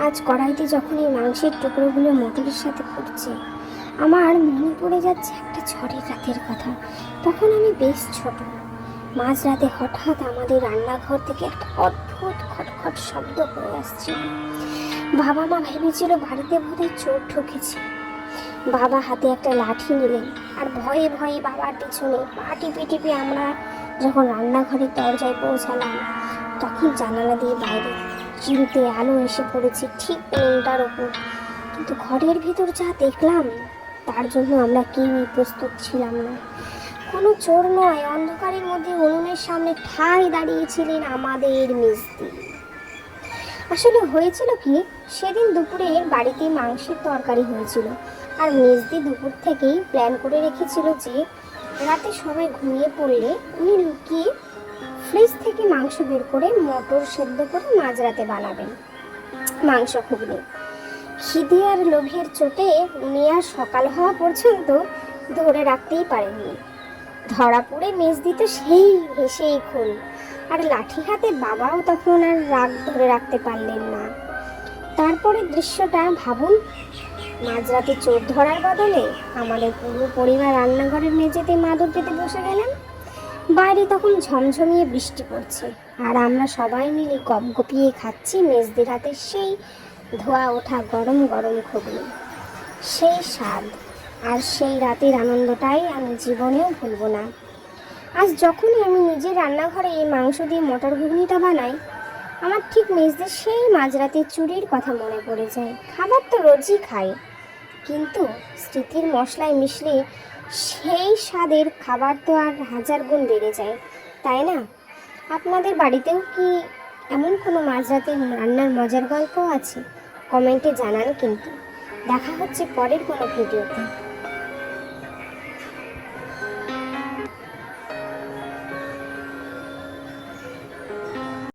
আজ কড়াইতে যখন এই মাংসের টুকরোগুলো মটরের সাথে পড়ছে, আমার মনে পড়ে যাচ্ছে একটা ঝড়ের রাতের কথা। তখন আমি বেশ ছোট। মাঝরাতে হঠাৎ আমাদের রান্নাঘর থেকে একটা অদ্ভুত খটখট শব্দ করে আসছে। বাবা মা ভেবেছিল বাড়িতে বোধহয় চোর ঢুকেছে। বাবা হাতে একটা লাঠি নিলেন আর ভয়ে ভয়ে বাবার পিছনে পা টিপে টিপে আমরা যখন রান্নাঘরের দরজায় পৌঁছালাম, তখন জানালা দিয়ে বাইরে চিরুতে আলো এসে পড়েছে ঠিক উনুনটার ওপর। কিন্তু ঘরের ভিতর যা দেখলাম তার জন্য আমরা কেউই প্রস্তুত ছিলাম না। কোনো চোর নয়, অন্ধকারের মধ্যে উনুনের সামনে ঠায় দাঁড়িয়েছিলেন আমাদের মিস্ত্রি। আসলে হয়েছিল কি, সেদিন দুপুরে বাড়িতে মাংসের তরকারি হয়েছিল, আর মেজদি দুপুর থেকেই প্ল্যান করে রেখেছিল যে রাতে সবাই ঘুমিয়ে পড়লে উনি লুকিয়ে ফ্রিজ থেকে মাংস বের করে মটর সেদ্ধ করে মাঝরাতে বানাবেন মাংস ঘুগনি। খিদে আর লোভের চোটে উনি আর সকাল হওয়া পর্যন্ত ধরে রাখতেই পারেননি। ধরা পড়ে মেজদি তো সেই হেসেই খুন, আর লাঠি হাতে বাবাও তখন আর রাগ ধরে রাখতে পারলেন না। তারপরে দৃশ্যটা ভাবুন, মাঝরাতে চোর ধরার বদলে আমাদের পুরো পরিবার রান্নাঘরের মেঝেতে মাদুর পেতে বসে গেলেন। বাইরে তখন ঝমঝমিয়ে বৃষ্টি পড়ছে, আর আমরা সবাই মিলে গপগপিয়ে খাচ্ছি মেজদির হাতে সেই ধোয়া ওঠা গরম গরম ঘুগনি। সেই স্বাদ আর সেই রাতের আনন্দটাই আমি জীবনেও ভুলব না। আজ যখনই আমি নিজের রান্নাঘরে এই মাংস দিয়ে মটর ঘুগনিটা বানাই, আমার ঠিক মেজদির সেই মাঝরাতের চুরির কথা মনে পড়ে যায়। খাবার তো রোজই খাই, কিন্তু স্মৃতির মশলায় মিশলে সেই স্বাদের খাবার তো আর হাজার গুণ বেড়ে যায়, তাই না? আপনাদের বাড়িতেও কি এমন কোনো মাঝরাতের রান্নার মজার গল্প আছে? কমেন্টে জানান। কিন্তু দেখা হচ্ছে পরের কোনো ভিডিওতে।